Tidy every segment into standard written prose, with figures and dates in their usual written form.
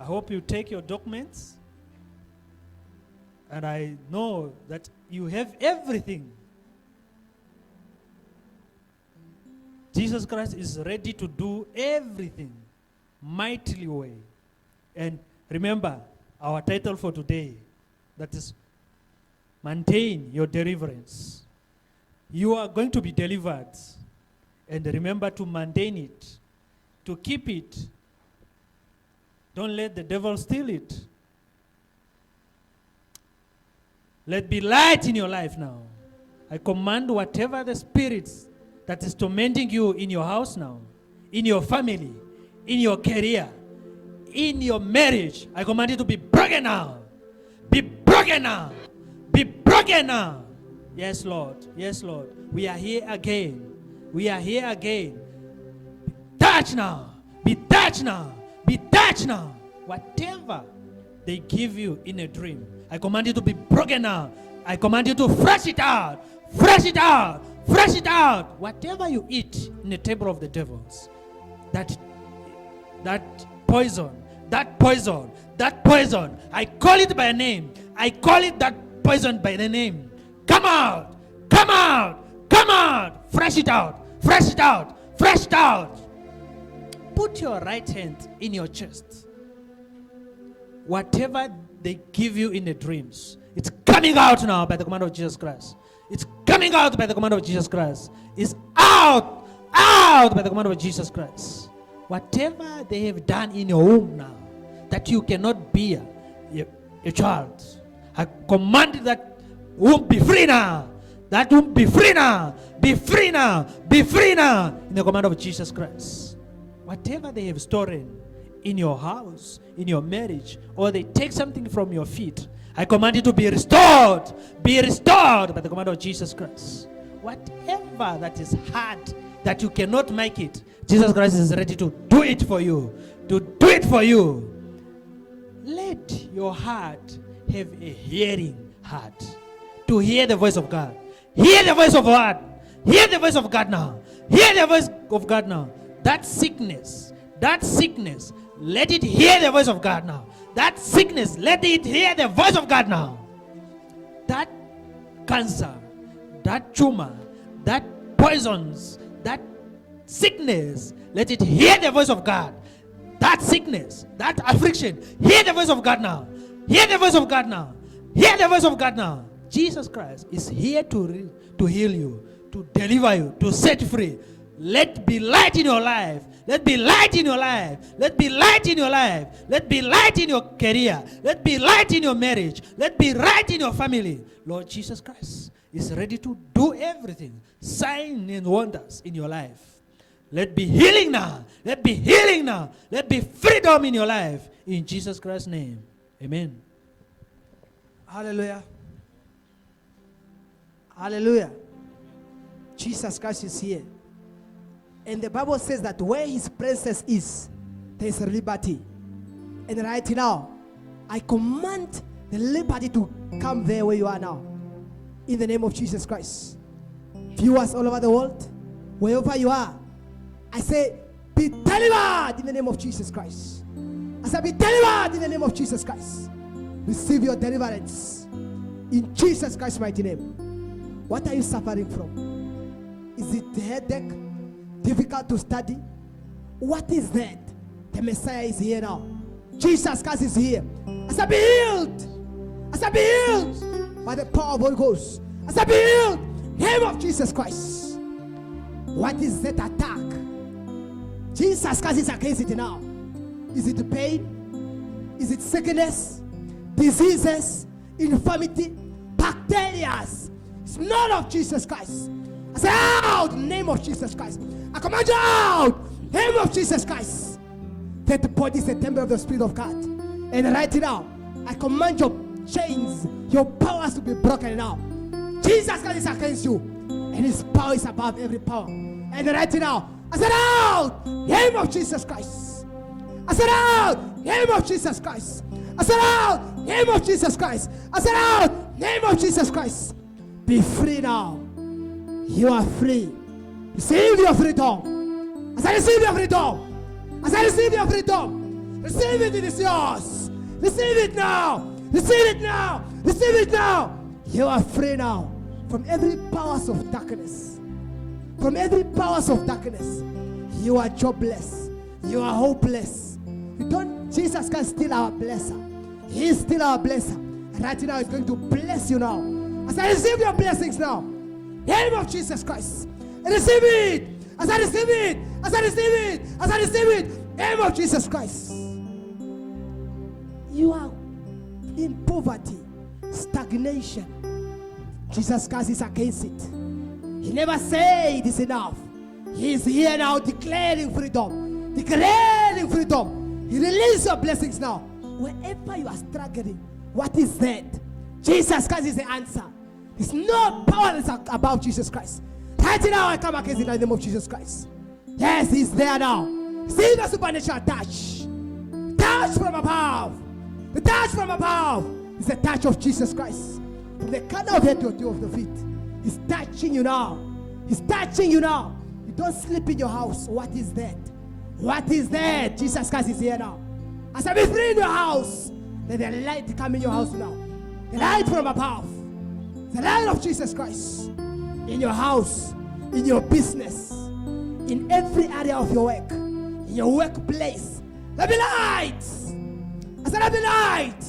I hope you take your documents. And I know that you have everything. Jesus Christ is ready to do everything mightily way. And remember our title for today, that is maintain your deliverance. You are going to be delivered. And remember to maintain it, to keep it. Don't let the devil steal it. Let be light in your life now. I command whatever the spirits that is tormenting you in your house now, in your family, in your career, in your marriage, I command it to be broken now. Be broken now. Be broken now. Yes, Lord. Yes, Lord. We are here again. We are here again. Be touched now. Be touched now. Be touched now. Whatever they give you in a dream, I command you to be broken now. I command you to fresh it out. Fresh it out. Fresh it out. Whatever you eat in the table of the devils, that poison, I call it by name. I call it that poison by the name. Come out. Come out. Come out. Fresh it out. Fresh it out. Fresh it out. Put your right hand in your chest. Whatever they give you in the dreams, it's coming out now by the command of Jesus Christ. It's coming out by the command of Jesus Christ. It's out. Out by the command of Jesus Christ. Whatever they have done in your womb now, that you cannot bear a child, I command that womb be free now. That womb be free now. Be free now. Be free now. In the command of Jesus Christ. Whatever they have stolen in your house, in your marriage, or they take something from your feet, I command you to be restored. Be restored by the command of Jesus Christ. Whatever that is hard, that you cannot make it, Jesus Christ is ready to do it for you. To do it for you. Let your heart have a hearing heart. To hear the voice of God. Hear the voice of God. Hear the voice of God now. Hear the voice of God now. That sickness, let it hear the voice of God now. That sickness, let it hear the voice of God now. That cancer, that tumor, that poisons, that sickness, let it hear the voice of God. That sickness, that affliction, hear the voice of God now. Hear the voice of God now. Hear the voice of God now. Jesus Christ is here to heal you, to deliver you, to set free. Let be light in your life. Let be light in your life. Let be light in your life. Let be light in your career. Let be light in your marriage. Let be light in your family. Lord Jesus Christ is ready to do everything. Signs and wonders in your life. Let be healing now. Let be healing now. Let be freedom in your life. In Jesus Christ's name. Amen. Hallelujah. Hallelujah. Jesus Christ is here. And the Bible says that where his presence is, there is liberty. And right now, I command the liberty to come there where you are now. In the name of Jesus Christ. Viewers all over the world, wherever you are, I say, be delivered in the name of Jesus Christ. I say, be delivered in the name of Jesus Christ. Receive your deliverance. In Jesus Christ's mighty name. What are you suffering from? Is it headache? Difficult to study? What is that? The Messiah is here now. Jesus Christ is here. I shall be healed. I shall be healed by the power of Holy Ghost. I shall be healed. Name of Jesus Christ. What is that attack? Jesus Christ is against it now. Is it pain? Is it sickness? Diseases? Infirmity? Bacteria? It's none of Jesus Christ. I say out in the name of Jesus Christ. I command you out in the name of Jesus Christ. That body is the temple of the Spirit of God. And right now, I command your chains, your powers to be broken now. Jesus Christ is against you. And his power is above every power. And right now, I said out in the name of Jesus Christ. I said out in the name of Jesus Christ. I said out in the name of Jesus Christ. I said out in the name of Jesus Christ. Be free now. You are free. Receive your freedom. I said receive your freedom. I said receive your freedom. Receive it, it is yours. Receive it now. Receive it now. Receive it now. You are free now from every powers of darkness. From every powers of darkness. You are jobless. You are hopeless. You don't. Jesus Christ is still our blesser. He is still our blesser. Right now, He's going to bless you now. As I receive your blessings now, in the name of Jesus Christ, I receive it. As I receive it. As I receive it. As I receive it. In the name of Jesus Christ. You are in poverty, stagnation. Jesus Christ is against it. He never said it is enough. He is here now declaring freedom. Declaring freedom. He releases your blessings now. Wherever you are struggling, what is that? Jesus Christ is the answer. There's no power that's about Jesus Christ. Right now, I come against it in the name of Jesus Christ. Yes, He's there now. See the supernatural touch. Touch from above. The touch from above is the touch of Jesus Christ. From the corner of head to the toe of the feet. He's touching you now. He's touching you now. You don't sleep in your house. What is that? What is that? Jesus Christ is here now. As I be free in your house, let the light come in your house now. The light from above. The light of Jesus Christ. In your house, in your business, in every area of your work, in your workplace. Let be light. I said, let be light.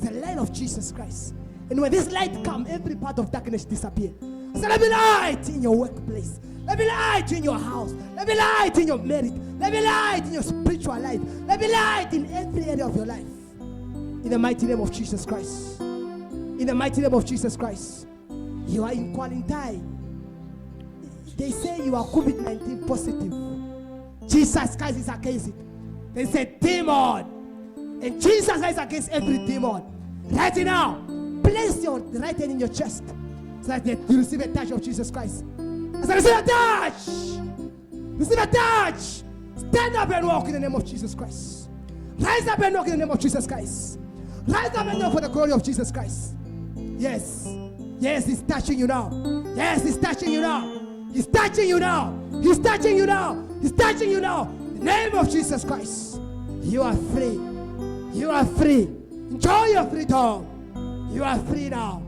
The light of Jesus Christ. And when this light comes, every part of darkness disappears. I said, let be light in your workplace. Let be light in your house. Let be light in your marriage. Let be light in your spiritual life. Let be light in every area of your life. In the mighty name of Jesus Christ. In the mighty name of Jesus Christ. You are in quarantine. They say you are COVID-19 positive. Jesus Christ is against it. They say demon. And Jesus Christ is against every demon. Right now, place your right hand in your chest so that you receive a touch of Jesus Christ. As I receive a touch, receive a touch. Stand up and walk in the name of Jesus Christ. Rise up and walk in the name of Jesus Christ. Rise up and walk for the glory of Jesus Christ. Yes. Yes, He's touching you now. Yes, He's touching you now. He's touching you now. He's touching you now. He's touching you now. In the name of Jesus Christ. You are free. You are free. Enjoy your freedom. You are free now.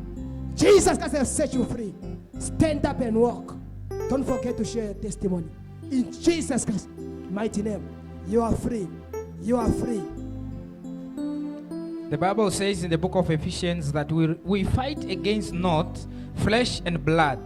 Jesus Christ has set you free. Stand up and walk. Don't forget to share your testimony. In Jesus Christ's mighty name. You are free. You are free. The Bible says in the book of Ephesians that we fight against not flesh and blood,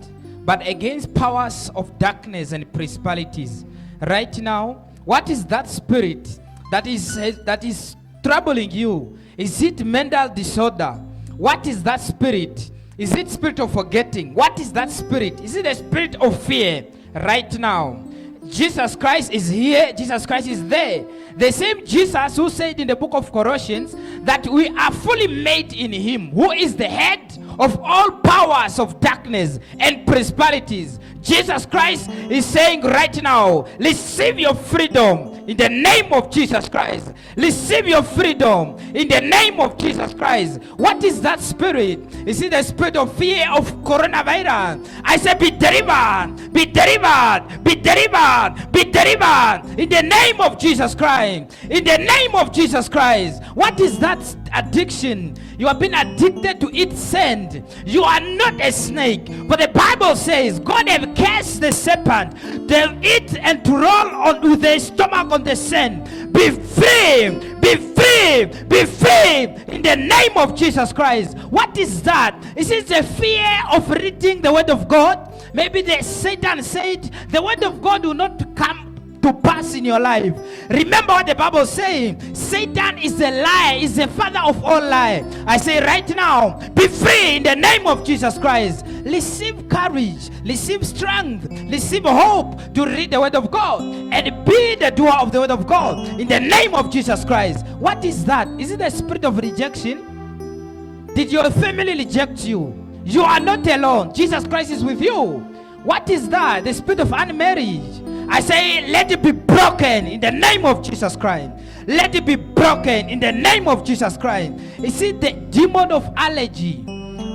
but against powers of darkness and principalities. Right now, what is that spirit that is troubling you? Is it mental disorder? What is that spirit? Is it spirit of forgetting? What is that spirit? Is it a spirit of fear? Right now, Jesus Christ is here. Jesus Christ is there. The same Jesus who said in the book of Colossians that we are fully made in Him, who is the head of all powers of darkness and principalities. Jesus Christ is saying right now, receive your freedom in the name of Jesus Christ. Receive your freedom in the name of Jesus Christ. What is that spirit? Is it the spirit of fear of coronavirus? I say be delivered, be delivered, be delivered, be delivered in the name of Jesus Christ. In the name of Jesus Christ. What is that addiction? You have been addicted to eat sand. You are not a snake. But the Bible says God have cast the serpent. They'll eat and to roll on with their stomach on the sand. Be free. Be free. Be free. In the name of Jesus Christ. What is that? Is it the fear of reading the word of God? Maybe Satan said the word of God will not come to pass in your life. Remember what the Bible is saying. Satan is a liar, is the father of all lies. I say right now, be free in the name of Jesus Christ. Receive courage, receive strength, receive hope to read the word of God and be the doer of the word of God in the name of Jesus Christ. What is that? Is it a spirit of rejection? Did your family reject you? You are not alone. Jesus Christ is with you. What is that? The spirit of unmarriage. I say, let it be broken in the name of Jesus Christ. Let it be broken in the name of Jesus Christ. Is it the demon of allergy?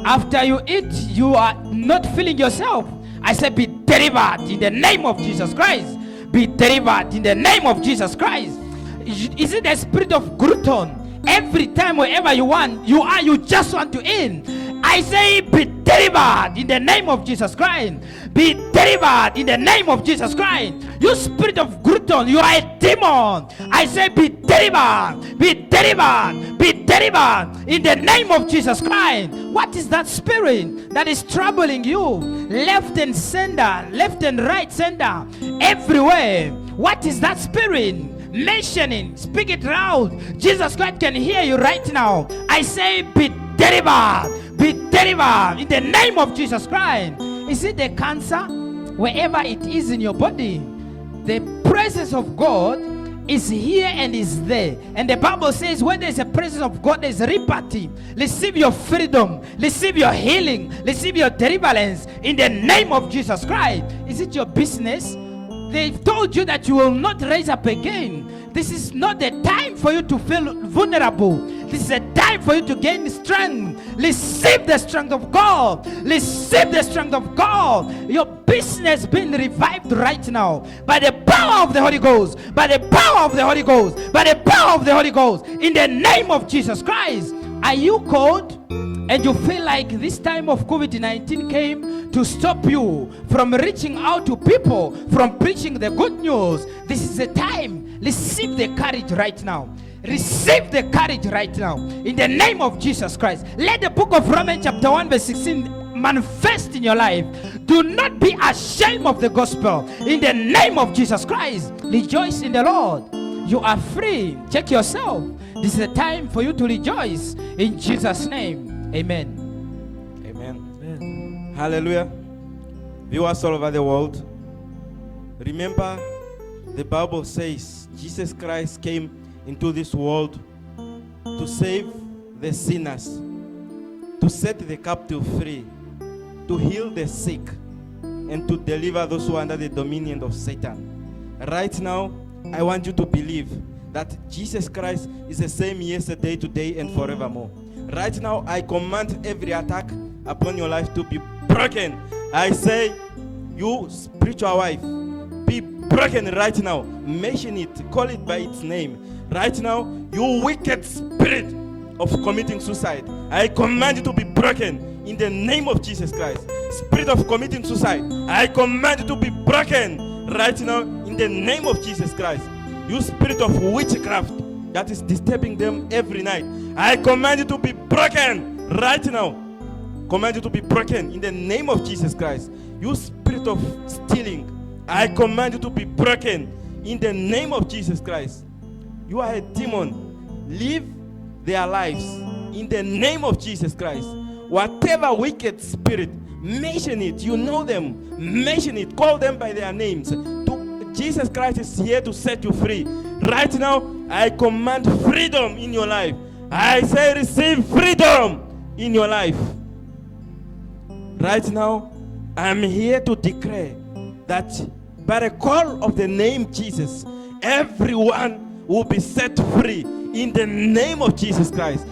After you eat, you are not feeling yourself. I say, be delivered in the name of Jesus Christ. Be delivered in the name of Jesus Christ. Is it the spirit of glutton? Every time, wherever you just want to eat. I say, be delivered in the name of Jesus Christ. Be delivered in the name of Jesus Christ. You spirit of glutton, you are a demon. I say, be delivered, be delivered, be delivered in the name of Jesus Christ. What is that spirit that is troubling you? Left and center, left and right center, everywhere. What is that spirit? Mentioning, speak it loud. Jesus Christ can hear you right now. I say, be delivered, be delivered in the name of Jesus Christ. Is it the cancer? Wherever it is in your body, the presence of God is here and is there. And the Bible says, when there is a presence of God, there is liberty. Receive your freedom, receive your healing, receive your deliverance in the name of Jesus Christ. Is it your business? They've told you that you will not raise up again. This is not the time for you to feel vulnerable. This is a time for you to gain strength. Receive the strength of God. Receive the strength of God. Your business being revived right now by the power of the Holy Ghost. By the power of the Holy Ghost. By the power of the Holy Ghost. In the name of Jesus Christ. Are you cold? And you feel like this time of COVID-19 came to stop you from reaching out to people, from preaching the good news. This is the time. Receive the courage right now. Receive the courage right now. In the name of Jesus Christ. Let the book of Romans chapter 1 verse 16 manifest in your life. Do not be ashamed of the gospel. In the name of Jesus Christ. Rejoice in the Lord. You are free. Check yourself. This is a time for you to rejoice. In Jesus' name. Amen. Amen. Hallelujah. Viewers all over the world, remember the Bible says Jesus Christ came into this world to save the sinners, to set the captive free, to heal the sick, and to deliver those who are under the dominion of Satan. Right now, I want you to believe that Jesus Christ is the same yesterday, today, and forevermore. Right now, I command every attack upon your life to be broken. I say, you spiritual wife, be broken right now. Mention it, call it by its name. Right now, you wicked spirit of committing suicide, I command you to be broken in the name of Jesus Christ. Spirit of committing suicide, I command you to be broken right now in the name of Jesus Christ. You spirit of witchcraft that is disturbing them every night, I command you to be broken right now. Command you to be broken in the name of Jesus Christ. You spirit of stealing, I command you to be broken in the name of Jesus Christ. You are a demon. Live their lives in the name of Jesus Christ. Whatever wicked spirit, mention it. You know them. Mention it. Call them by their names. Jesus Christ is here to set you free. Right now, I command freedom in your life. I say receive freedom in your life. Right now, I'm here to declare that by the call of the name Jesus, everyone will be set free in the name of Jesus Christ.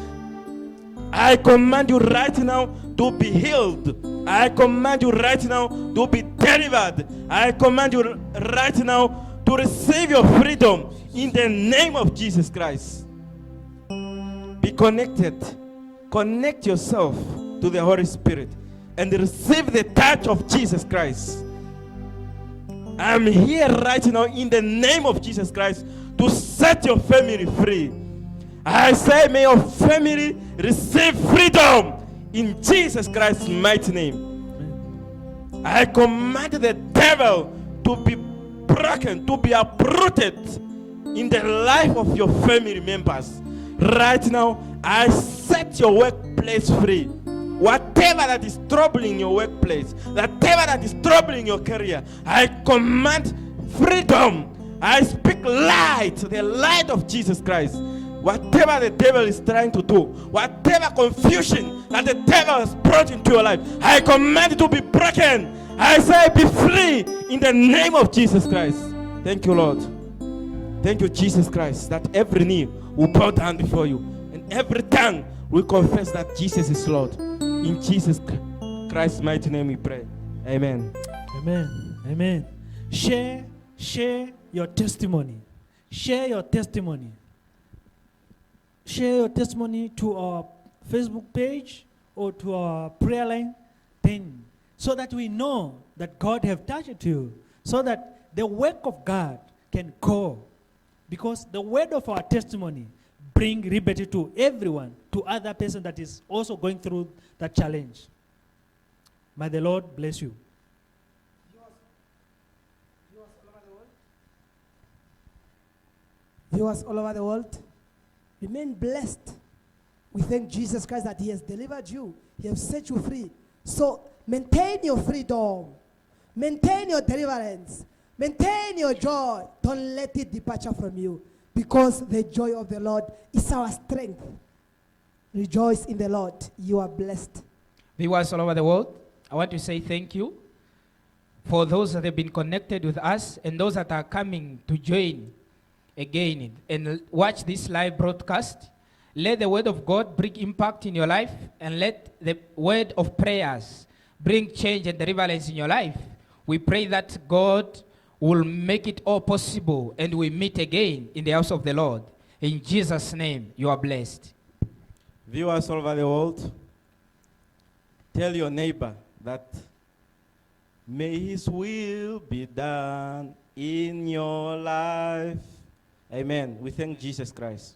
I command you right now to be healed. I command you right now to be delivered. I command you right now to receive your freedom in the name of Jesus Christ. Be connected. Connect yourself to the Holy Spirit and receive the touch of Jesus Christ. I'm here right now in the name of Jesus Christ to set your family free. I say, may your family receive freedom in Jesus Christ's mighty name. I command the devil to be broken, to be uprooted in the life of your family members. Right now, I set your workplace free. Whatever that is troubling your workplace, whatever that is troubling your career, I command freedom. I speak light, the light of Jesus Christ. Whatever the devil is trying to do, whatever confusion that the devil has brought into your life, I command it to be broken. I say be free in the name of Jesus Christ. Thank you, Lord. Thank you, Jesus Christ, that every knee will bow down before you and every tongue will confess that Jesus is Lord. In Jesus Christ's mighty name we pray. Amen. Amen. Amen. Share your testimony. share your testimony. Share your testimony to our Facebook page or to our prayer line, then so that we know that God have touched you, so that the work of God can go. Because the word of our testimony bring liberty to everyone, to other person that is also going through that challenge. May the Lord bless you. Viewers all over the world, remain blessed. We thank Jesus Christ that He has delivered you, He has set you free. So maintain your freedom, maintain your deliverance, maintain your joy. Don't let it depart from you, because the joy of the Lord is our strength. Rejoice in the Lord. You are blessed. Viewers all over the world, I want to say thank you for those that have been connected with us and those that are coming to join again and watch this live broadcast. Let the word of God bring impact in your life, and let the word of prayers bring change and deliverance in your life. We pray that God will make it all possible, and we meet again in the house of the Lord. In Jesus' name, you are blessed. Viewers all over the world, tell your neighbor that may His will be done in your life. Amen. We thank Jesus Christ.